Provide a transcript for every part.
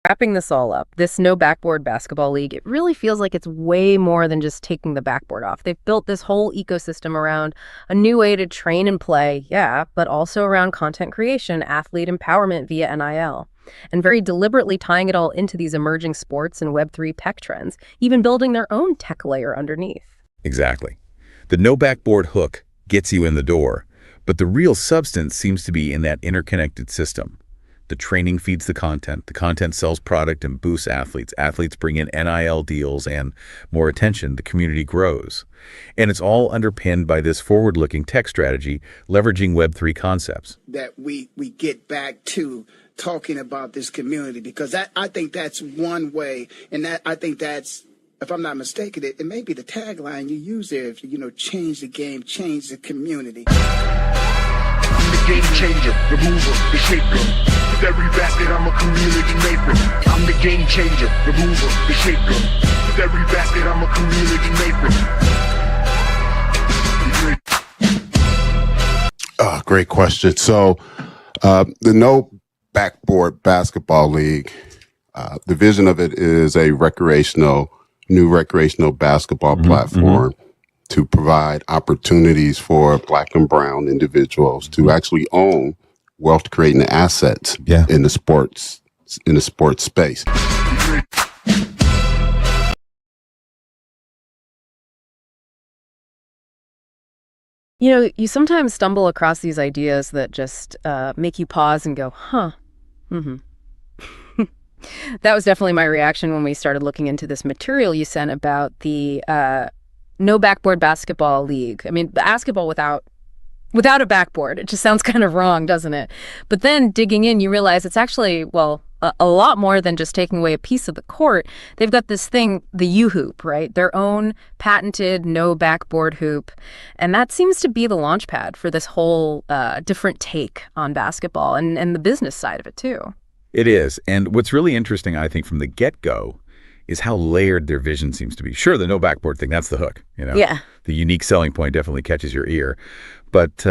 Wrapping this all up, this No Backboard Basketball League, it really feels like it's way more than just taking the backboard off. They've built this whole ecosystem around a new way to train and play, yeah, but also around content creation, athlete empowerment via NIL, and very deliberately tying it all into these emerging sports and Web3 tech trends, even building their own tech layer underneath. Exactly. The no backboard hook gets you in the door, but the real substance seems to be in that interconnected system. The training feeds the content sells product and boosts athletes bring in NIL deals and more attention, the community grows. And it's all underpinned by this forward-looking tech strategy, leveraging Web3 concepts. That we get back to talking about this community, because I think that's one way, and that I think that's, if I'm not mistaken, it may be the tagline you use there, if you change the game, change the community. I'm the game changer, the mover, the shaker. With every basket, I'm a community maker. I'm the game changer, the mover, the shaker. With every basket, I'm a community maker. Great question. So, the No Backboard Basketball League, the vision of it is a new recreational basketball platform to provide opportunities for Black and brown individuals to actually own wealth creating assets in the sports space. You sometimes stumble across these ideas that just make you pause and go, huh. That was definitely my reaction when we started looking into this material you sent about the No Backboard Basketball League. I mean, basketball without a backboard. It just sounds kind of wrong, doesn't it? But then digging in, you realize it's actually, well, a lot more than just taking away a piece of the court. They've got this thing, the U-hoop, right? Their own patented no backboard hoop. And that seems to be the launch pad for this whole different take on basketball and the business side of it, too. It is. And what's really interesting, I think, from the get-go is how layered their vision seems to be. Sure, the no backboard thing, that's the hook. Yeah. The unique selling point definitely catches your ear. But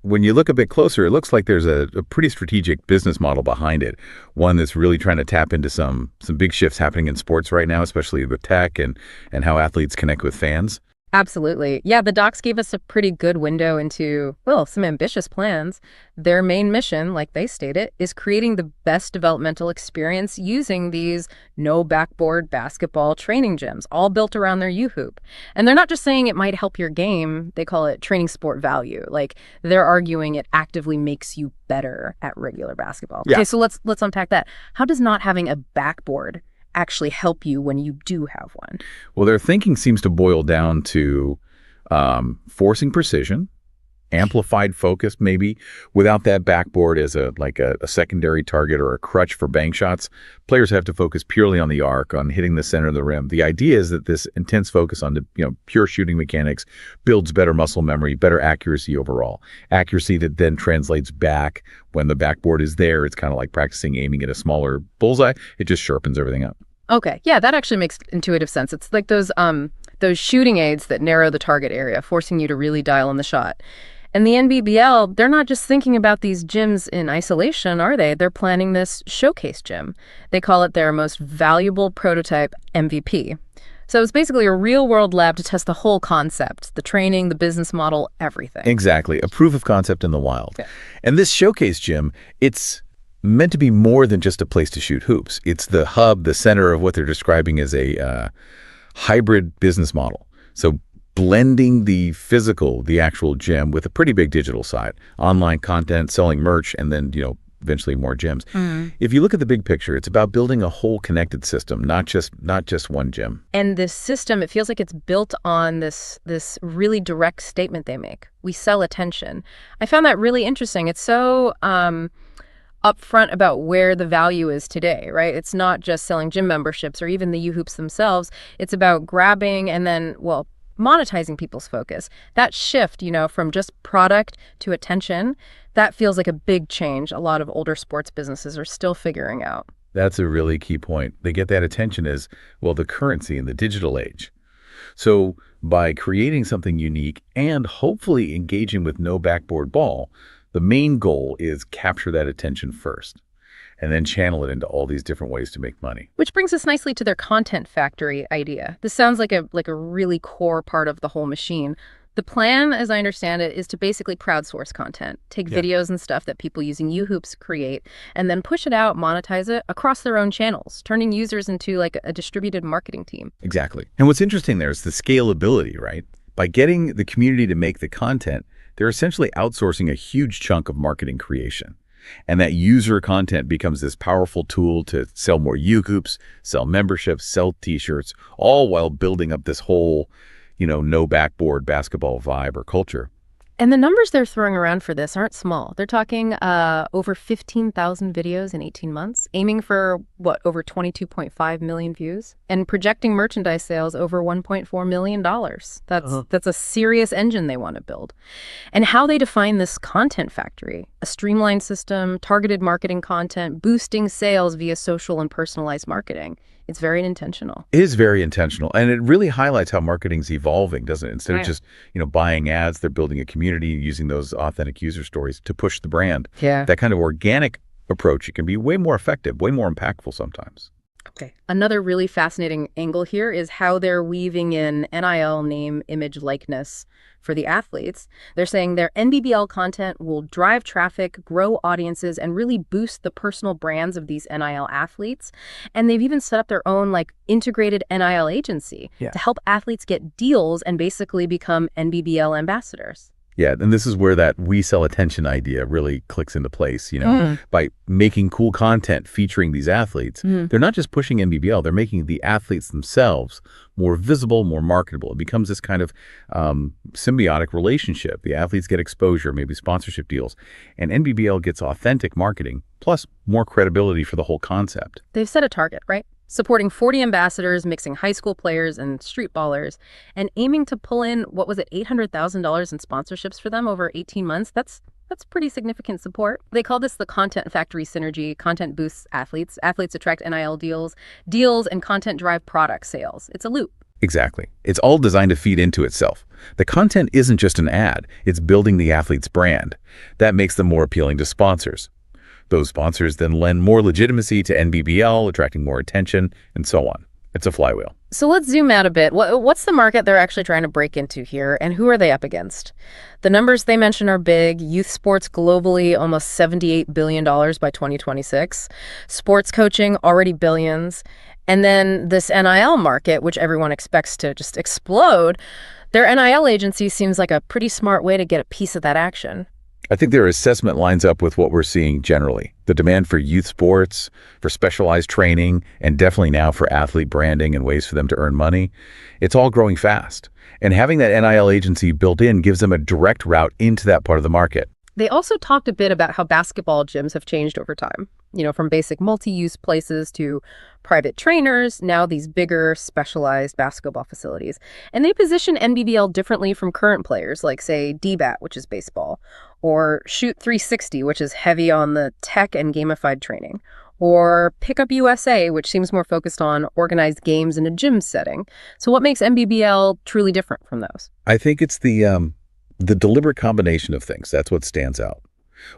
when you look a bit closer, it looks like there's a pretty strategic business model behind it, one that's really trying to tap into some big shifts happening in sports right now, especially with tech and how athletes connect with fans. Absolutely. Yeah, the docs gave us a pretty good window into, well, some ambitious plans. Their main mission, like they stated, is creating the best developmental experience using these no backboard basketball training gyms, all built around their U-hoop. And they're not just saying it might help your game, they call it training sport value. Like, they're arguing it actively makes you better at regular basketball. Yeah. Okay, so let's unpack that. How does not having a backboard actually help you when you do have one? Well, their thinking seems to boil down to forcing precision, amplified focus maybe. Without that backboard as a secondary target or a crutch for bank shots, players have to focus purely on the arc, on hitting the center of the rim. The idea is that this intense focus on the pure shooting mechanics builds better muscle memory, better accuracy overall. Accuracy that then translates back when the backboard is there. It's kind of like practicing aiming at a smaller bullseye. It just sharpens everything up. Okay. Yeah, that actually makes intuitive sense. It's like those shooting aids that narrow the target area, forcing you to really dial in the shot. And the NBBL, they're not just thinking about these gyms in isolation, are they? They're planning this showcase gym. They call it their most valuable prototype MVP. So it's basically a real-world lab to test the whole concept, the training, the business model, everything. Exactly. A proof of concept in the wild. Okay. And this showcase gym, it's meant to be more than just a place to shoot hoops. It's the hub, the center of what they're describing as a hybrid business model. So blending the physical, the actual gym, with a pretty big digital side, online content, selling merch, and then, eventually more gyms. If you look at the big picture, it's about building a whole connected system, not just one gym. And this system, it feels like it's built on this really direct statement they make. We sell attention. I found that really interesting. It's so upfront about where the value is today, right? It's not just selling gym memberships or even the U-hoops themselves. It's about grabbing and then, well, monetizing people's focus. That shift, from just product to attention, that feels like a big change a lot of older sports businesses are still figuring out. That's a really key point. They get that attention as, well, the currency in the digital age. So by creating something unique and hopefully engaging with no backboard ball, the main goal is capture that attention first. and then channel it into all these different ways to make money. Which brings us nicely to their content factory idea. This sounds like a really core part of the whole machine. The plan, as I understand it, is to basically crowdsource content, take videos and stuff that people using YouHoops create, and then push it out, monetize it across their own channels, turning users into like a distributed marketing team. Exactly. And what's interesting there is the scalability, right? By getting the community to make the content, they're essentially outsourcing a huge chunk of marketing creation. And that user content becomes this powerful tool to sell more YouHoops, sell memberships, sell t-shirts, all while building up this whole no backboard basketball vibe or culture. And the numbers they're throwing around for this aren't small. They're talking over 15,000 videos in 18 months, aiming for, over 22.5 million views, and projecting merchandise sales over $1.4 million. That's a serious engine they want to build. And how they define this content factory, a streamlined system, targeted marketing content, boosting sales via social and personalized marketing. It's very intentional. It is very intentional. And it really highlights how marketing's evolving, doesn't it? Instead of just, buying ads, they're building a community using those authentic user stories to push the brand. Yeah. That kind of organic approach, it can be way more effective, way more impactful sometimes. Okay. Another really fascinating angle here is how they're weaving in NIL, name, image, likeness for the athletes. They're saying their NBBL content will drive traffic, grow audiences, and really boost the personal brands of these NIL athletes. And they've even set up their own integrated NIL agency to help athletes get deals and basically become NBBL ambassadors. Yeah, and this is where that we sell attention idea really clicks into place, by making cool content featuring these athletes. They're not just pushing NBBL, they're making the athletes themselves more visible, more marketable. It becomes this kind of symbiotic relationship. The athletes get exposure, maybe sponsorship deals, and NBBL gets authentic marketing, plus more credibility for the whole concept. They've set a target, right? Supporting 40 ambassadors, mixing high school players and street ballers, and aiming to pull in, $800,000 in sponsorships for them over 18 months. That's pretty significant support. They call this the content factory synergy. Content boosts athletes. Athletes attract NIL deals and content drive product sales. It's a loop. Exactly. It's all designed to feed into itself. The content isn't just an ad. It's building the athlete's brand. That makes them more appealing to sponsors. Those sponsors then lend more legitimacy to NBBL, attracting more attention, and so on. It's a flywheel. So let's zoom out a bit. What's the market they're actually trying to break into here, and who are they up against? The numbers they mention are big. Youth sports globally, almost $78 billion by 2026. Sports coaching, already billions. And then this NIL market, which everyone expects to just explode. Their NIL agency seems like a pretty smart way to get a piece of that action. I think their assessment lines up with what we're seeing generally. The demand for youth sports, for specialized training, and definitely now for athlete branding and ways for them to earn money. It's all growing fast. And having that NIL agency built in gives them a direct route into that part of the market. They also talked a bit about how basketball gyms have changed over time, from basic multi-use places to private trainers, now these bigger specialized basketball facilities. And they position NBBL differently from current players like, say, DBAT, which is baseball, or Shoot 360, which is heavy on the tech and gamified training, or Pickup USA, which seems more focused on organized games in a gym setting. So what makes NBBL truly different from those? I think it's the deliberate combination of things. That's what stands out.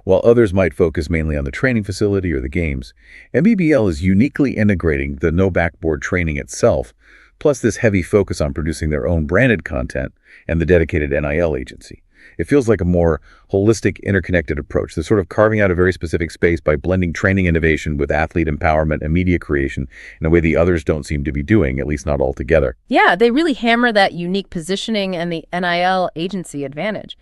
While others might focus mainly on the training facility or the games, NBBL is uniquely integrating the No Backboard training itself, plus this heavy focus on producing their own branded content and the dedicated NIL agency. It feels like a more holistic, interconnected approach. They're sort of carving out a very specific space by blending training innovation with athlete empowerment and media creation in a way the others don't seem to be doing, at least not altogether. Yeah, they really hammer that unique positioning and the NIL agency advantage.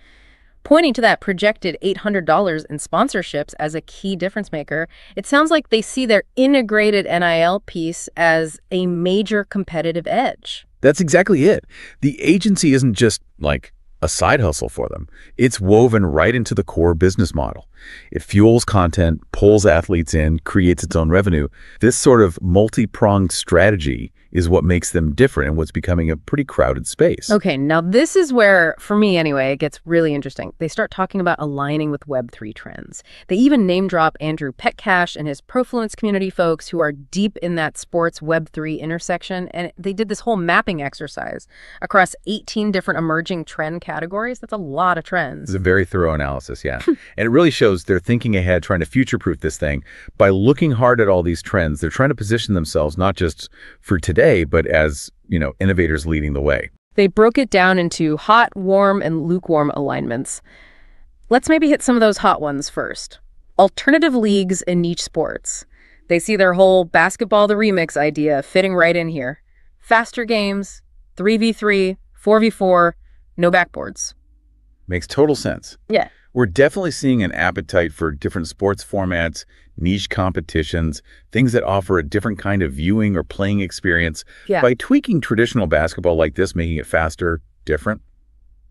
Pointing to that projected $800 in sponsorships as a key difference maker, it sounds like they see their integrated NIL piece as a major competitive edge. That's exactly it. The agency isn't just like a side hustle for them. It's woven right into the core business model. It fuels content, pulls athletes in, creates its own revenue. This sort of multi-pronged strategy is what makes them different and what's becoming a pretty crowded space. Okay, now this is where, for me anyway, it gets really interesting. They start talking about aligning with Web3 trends. They even name drop Andrew Petcash and his Profluence community folks who are deep in that sports Web3 intersection. And they did this whole mapping exercise across 18 different emerging trend categories categories. That's a lot of trends. It's a very thorough analysis, yeah. And it really shows they're thinking ahead, trying to future-proof this thing. By looking hard at all these trends, they're trying to position themselves not just for today, but as, innovators leading the way. They broke it down into hot, warm, and lukewarm alignments. Let's maybe hit some of those hot ones first. Alternative leagues and niche sports. They see their whole basketball the remix idea fitting right in here. Faster games, 3v3, 4v4, no backboards. Makes total sense. Yeah. We're definitely seeing an appetite for different sports formats, niche competitions, things that offer a different kind of viewing or playing experience. Yeah. By tweaking traditional basketball like this, making it faster, different,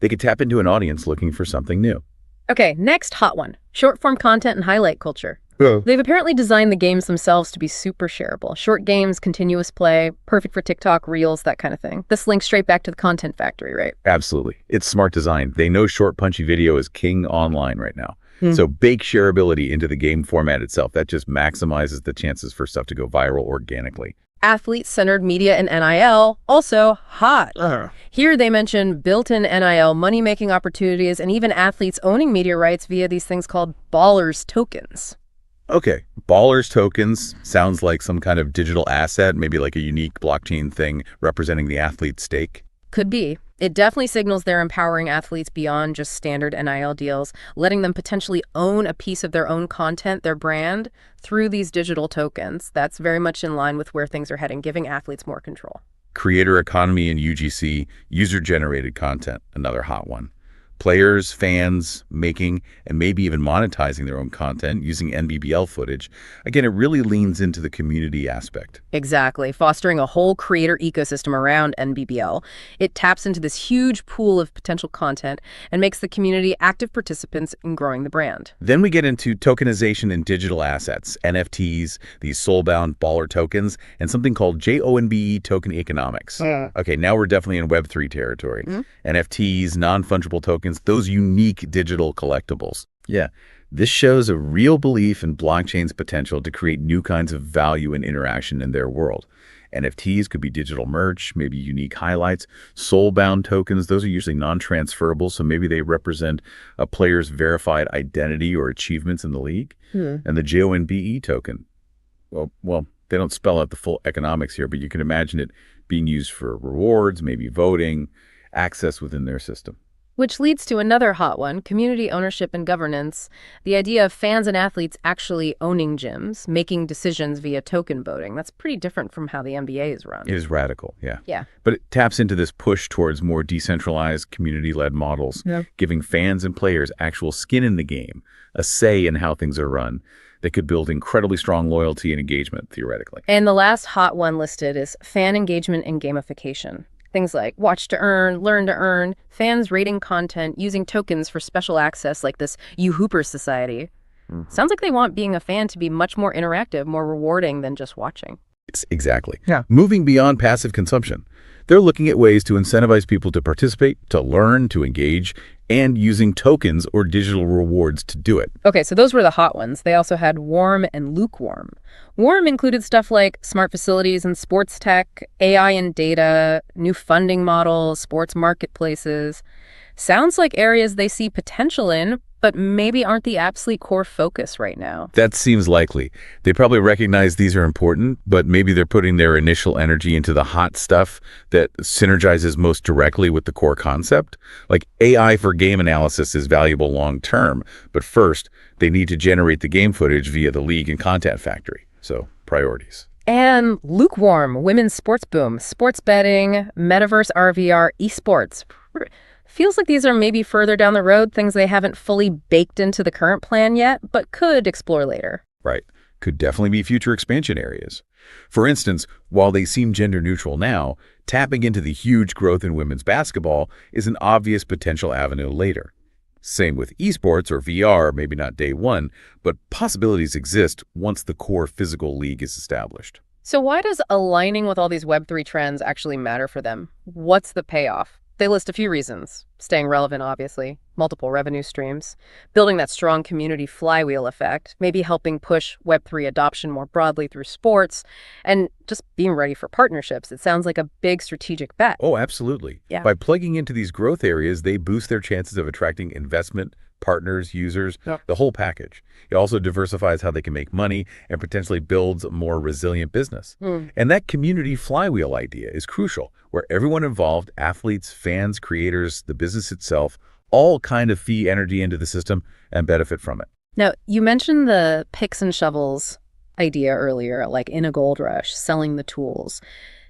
they could tap into an audience looking for something new. Okay, next hot one. Short-form content and highlight culture. Yeah. They've apparently designed the games themselves to be super shareable. Short games, continuous play, perfect for TikTok, Reels, that kind of thing. This links straight back to the content factory, right? Absolutely. It's smart design. They know short, punchy video is king online right now. So bake shareability into the game format itself. That just maximizes the chances for stuff to go viral organically. Athlete-centered media and NIL, also hot. Here they mention built-in NIL, money-making opportunities, and even athletes owning media rights via these things called ballers tokens. Okay, ballers tokens sounds like some kind of digital asset, maybe like a unique blockchain thing representing the athlete's stake. Could be. It definitely signals they're empowering athletes beyond just standard NIL deals, letting them potentially own a piece of their own content, their brand, through these digital tokens. That's very much in line with where things are heading, giving athletes more control. Creator economy and UGC, user-generated content, another hot one. Players, fans, making, and maybe even monetizing their own content using NBBL footage. Again, it really leans into the community aspect. Exactly, fostering a whole creator ecosystem around NBBL. It taps into this huge pool of potential content and makes the community active participants in growing the brand. Then we get into tokenization and digital assets, NFTs, these soul-bound baller tokens, and something called JONBE token economics. Okay, now we're definitely in Web3 territory. NFTs, non-fungible tokens, those unique digital collectibles. Yeah, this shows a real belief in blockchain's potential to create new kinds of value and interaction in their world. NFTs could be digital merch, maybe unique highlights. Soul-bound tokens, those are usually non-transferable, so maybe they represent a player's verified identity or achievements in the league. And the JONBE token, well, they don't spell out the full economics here, but you can imagine it being used for rewards, maybe voting, access within their system. Which leads to another hot one, community ownership and governance. The idea of fans and athletes actually owning gyms, making decisions via token voting. That's pretty different from how the NBA is run. It is radical, yeah. Yeah. But it taps into this push towards more decentralized, community-led models, giving fans and players actual skin in the game, a say in how things are run. They could build incredibly strong loyalty and engagement, theoretically. And the last hot one listed is fan engagement and gamification. Things like watch to earn, learn to earn, fans rating content, using tokens for special access like this You Hooper Society. Sounds like they want being a fan to be much more interactive, more rewarding than just watching. Exactly. Yeah. Moving beyond passive consumption. They're looking at ways to incentivize people to participate, to learn, to engage, and using tokens or digital rewards to do it. Okay, so those were the hot ones. They also had warm and lukewarm. Warm included stuff like smart facilities and sports tech, AI and data, new funding models, sports marketplaces. Sounds like areas they see potential in, but maybe aren't the absolute core focus right now. That seems likely. They probably recognize these are important, but maybe they're putting their initial energy into the hot stuff that synergizes most directly with the core concept. Like AI for game analysis is valuable long term, but first they need to generate the game footage via the league and content factory. So priorities. And lukewarm, women's sports boom, sports betting, metaverse RVR, esports. Feels like these are maybe further down the road, things they haven't fully baked into the current plan yet, but could explore later. Right. Could definitely be future expansion areas. For instance, while they seem gender neutral now, tapping into the huge growth in women's basketball is an obvious potential avenue later. Same with esports or VR, maybe not day one, but possibilities exist once the core physical league is established. So why does aligning with all these Web3 trends actually matter for them? What's the payoff? They list a few reasons. Staying relevant, obviously. multiple revenue streams, building that strong community flywheel effect, maybe helping push Web3 adoption more broadly through sports, and just being ready for partnerships. It sounds like a big strategic bet. Oh, absolutely. Yeah. By plugging into these growth areas, they boost their chances of attracting investment, partners, users, the whole package. It also diversifies how they can make money and potentially builds a more resilient business. And that community flywheel idea is crucial, where everyone involved, athletes, fans, creators, the business itself, all kind of feed energy into the system and benefit from it. Now, you mentioned the picks and shovels idea earlier, like in a gold rush, selling the tools.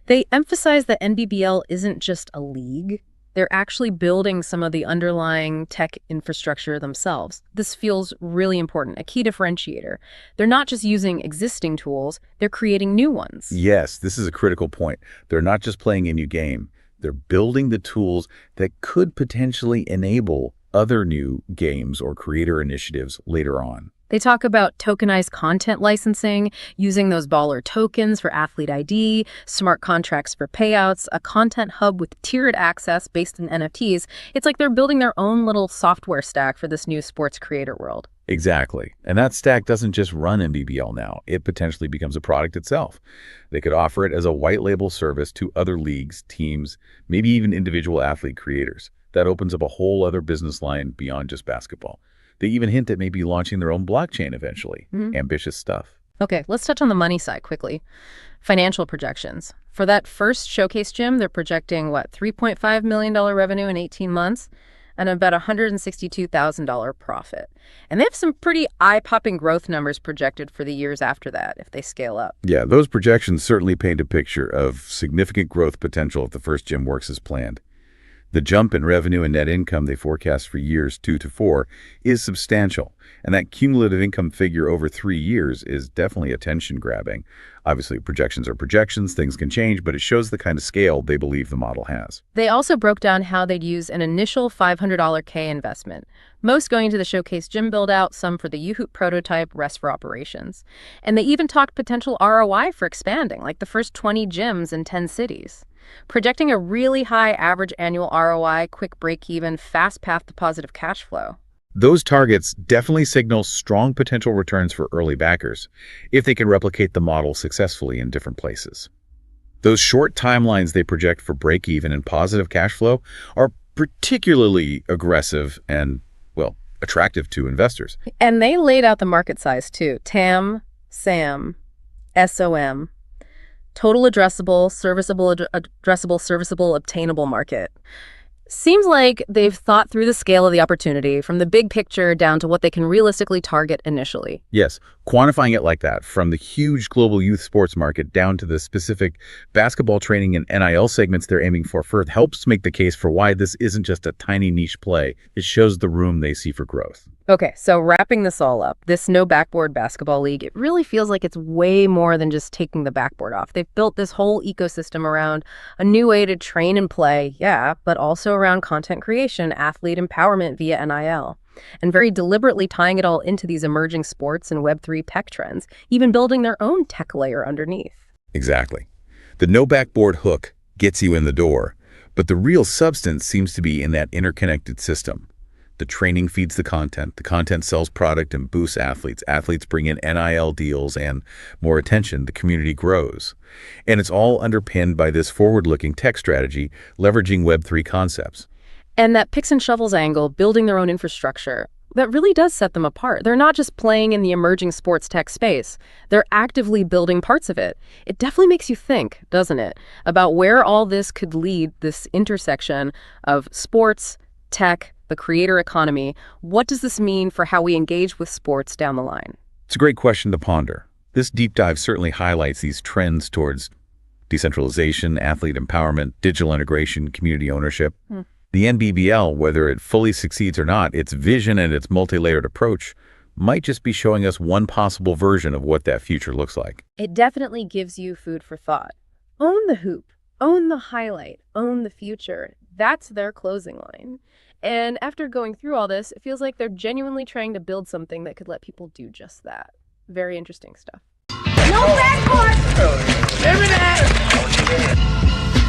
They emphasize that NBBL isn't just a league. They're actually building some of the underlying tech infrastructure themselves. This feels really important, a key differentiator. They're not just using existing tools, they're creating new ones. Yes, this is a critical point. They're not just playing a new game. They're building the tools that could potentially enable other new games or creator initiatives later on. They talk about tokenized content licensing, using those baller tokens for athlete ID, smart contracts for payouts, a content hub with tiered access based in NFTs. It's like they're building their own little software stack for this new sports creator world. Exactly. And that stack doesn't just run NBBL now. It potentially becomes a product itself. They could offer it as a white label service to other leagues, teams, maybe even individual athlete creators. That opens up a whole other business line beyond just basketball. They even hint at maybe launching their own blockchain eventually. Ambitious stuff. Okay, let's touch on the money side quickly. Financial projections. For that first showcase gym, they're projecting, $3.5 million revenue in 18 months and about $162,000 profit. And they have some pretty eye-popping growth numbers projected for the years after that if they scale up. Yeah, those projections certainly paint a picture of significant growth potential if the first gym works as planned. The jump in revenue and net income they forecast for years 2 to 4 is substantial, and that cumulative income figure over 3 years is definitely attention-grabbing. Obviously, projections are projections, things can change, but it shows the kind of scale they believe the model has. They also broke down how they'd use an initial $500K investment, most going to the showcase gym build-out, some for the U-Hoop prototype, rest for operations. And they even talked potential ROI for expanding, like the first 20 gyms in 10 cities. Projecting a really high average annual ROI, quick break-even, fast path to positive cash flow. Those targets definitely signal strong potential returns for early backers if they can replicate the model successfully in different places. Those short timelines they project for break-even and positive cash flow are particularly aggressive and, attractive to investors. And they laid out the market size too. TAM, SAM, SOM. Total addressable, serviceable, obtainable market. Seems like they've thought through the scale of the opportunity from the big picture down to what they can realistically target initially. Yes, quantifying it like that, from the huge global youth sports market down to the specific basketball training and NIL segments they're aiming for, helps make the case for why this isn't just a tiny niche play. It shows the room they see for growth. Okay, so wrapping this all up, this No Backboard Basketball League, it really feels like it's way more than just taking the backboard off. They've built this whole ecosystem around a new way to train and play, but also around content creation, athlete empowerment via NIL, and very deliberately tying it all into these emerging sports and Web3 tech trends, even building their own tech layer underneath. Exactly. The No Backboard hook gets you in the door, but the real substance seems to be in that interconnected system. The training feeds the content sells product and boosts athletes. Athletes bring in NIL deals and more attention. The community grows. And it's all underpinned by this forward-looking tech strategy, leveraging Web3 concepts. And that picks and shovels angle, building their own infrastructure, that really does set them apart. They're not just playing in the emerging sports tech space. They're actively building parts of it. It definitely makes you think, doesn't it, about where all this could lead, this intersection of sports, tech, the creator economy. What does this mean for how we engage with sports down the line? It's a great question to ponder. This deep dive certainly highlights these trends towards decentralization, athlete empowerment, digital integration, community ownership. The NBBL, whether it fully succeeds or not, its vision and its multi-layered approach might just be showing us one possible version of what that future looks like. It definitely gives you food for thought. Own the hoop, own the highlight, own the future. That's their closing line. And after going through all this, it feels like they're genuinely trying to build something that could let people do just that. Very interesting stuff. No backboard!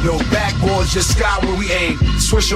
No backboards, just sky where we aim. Swish